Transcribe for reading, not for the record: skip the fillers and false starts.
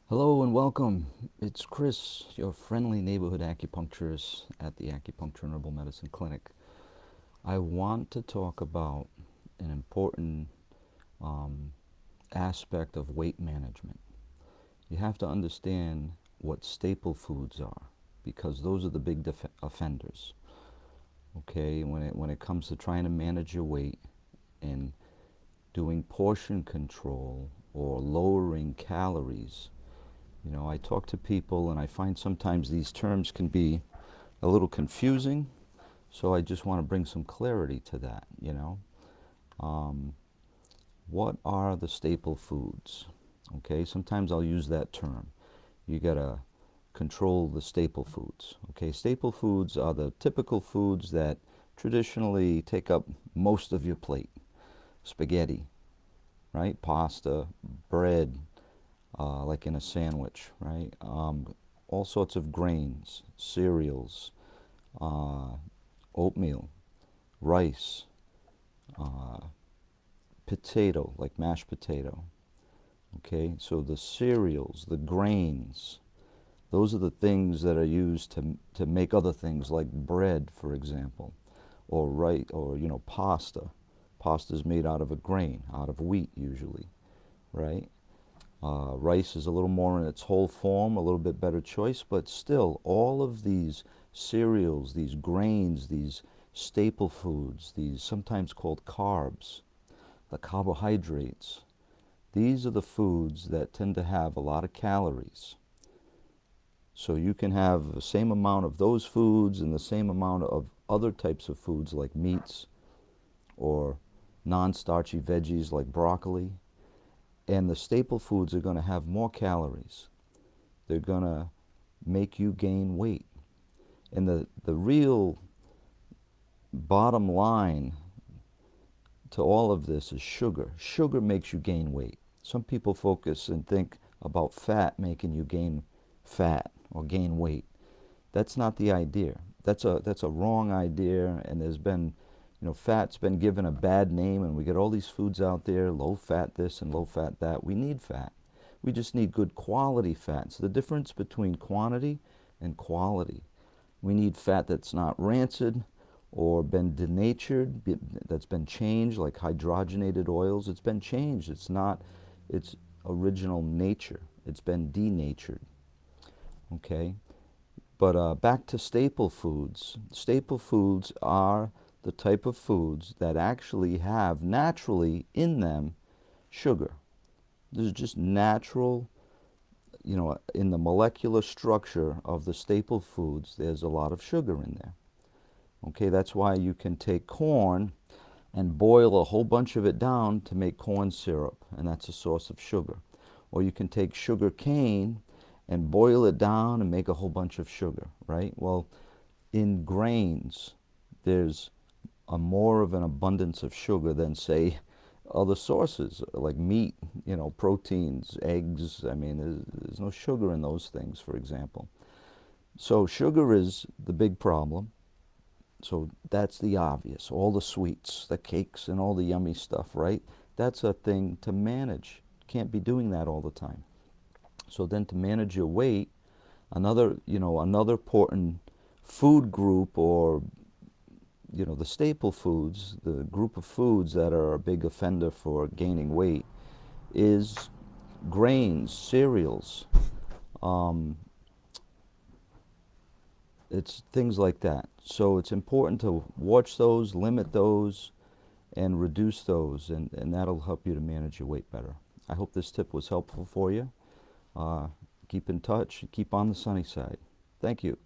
Hello and welcome. It's Chris, your friendly neighborhood acupuncturist at the Acupuncture and Herbal Medicine Clinic. I want to talk about an important um, aspect of weight management. You have to understand what staple foods are because those are the big offenders. Okay, when it comes to trying to manage your weight and doing portion control or lowering calories. I talk to people and I find sometimes these terms can be a little confusing, so I just want to bring some clarity to that. Um, what are the staple foods? Okay, sometimes I'll use that term. You gotta control the staple foods. Okay, staple foods are the typical foods that traditionally take up most of your plate. Spaghetti, right? Pasta, bread, like in a sandwich, right? All sorts of grains, cereals, uh, oatmeal, rice, uh, potato, like mashed potato. Okay, so the cereals, the grains, those are the things that are used to make other things like bread, for example, or pasta. Pasta is made out of a grain, out of wheat usually, right? Rice is a little more in its whole form, a little bit better choice, but still, all of these cereals, these grains, these staple foods, these sometimes called carbs, the carbohydrates, these are the foods that tend to have a lot of calories. So you can have the same amount of those foods and the same amount of other types of foods like meats or non-starchy veggies like broccoli. And the staple foods are going to have more calories. They're going to make you gain weight. And the real bottom line to all of this is sugar. Sugar makes you gain weight. Some people focus and think about fat making you gain fat or gain weight. That's not the idea. That's a wrong idea, and there's been, fat's been given a bad name, and we get all these foods out there, low fat this and low fat that. We need fat. We just need good quality fat. It's the difference between quantity and quality. We need fat that's not rancid or been denatured, that's been changed, like hydrogenated oils. It's been changed. It's not its original nature. It's been denatured. Okay? But back to staple foods. Staple foods are the type of foods that actually have naturally in them sugar. There's just natural, in the molecular structure of the staple foods, there's a lot of sugar in there. Okay, that's why you can take corn and boil a whole bunch of it down to make corn syrup, and that's a source of sugar. Or you can take sugar cane and boil it down and make a whole bunch of sugar, right? Well, in grains, there's a more of an abundance of sugar than, say, other sources like meat, proteins, eggs. I mean, there's no sugar in those things, for example. So sugar is the big problem. So that's the obvious. All the sweets, the cakes, and all the yummy stuff, right? That's a thing to manage. Can't be doing that all the time. So then to manage your weight, another important food group, or the staple foods, the group of foods that are a big offender for gaining weight, is grains, cereals. Um, it's things like that. So it's important to watch those, limit those, and reduce those, and that'll help you to manage your weight better. I hope this tip was helpful for you. Uh, keep in touch, keep on the sunny side. Thank you.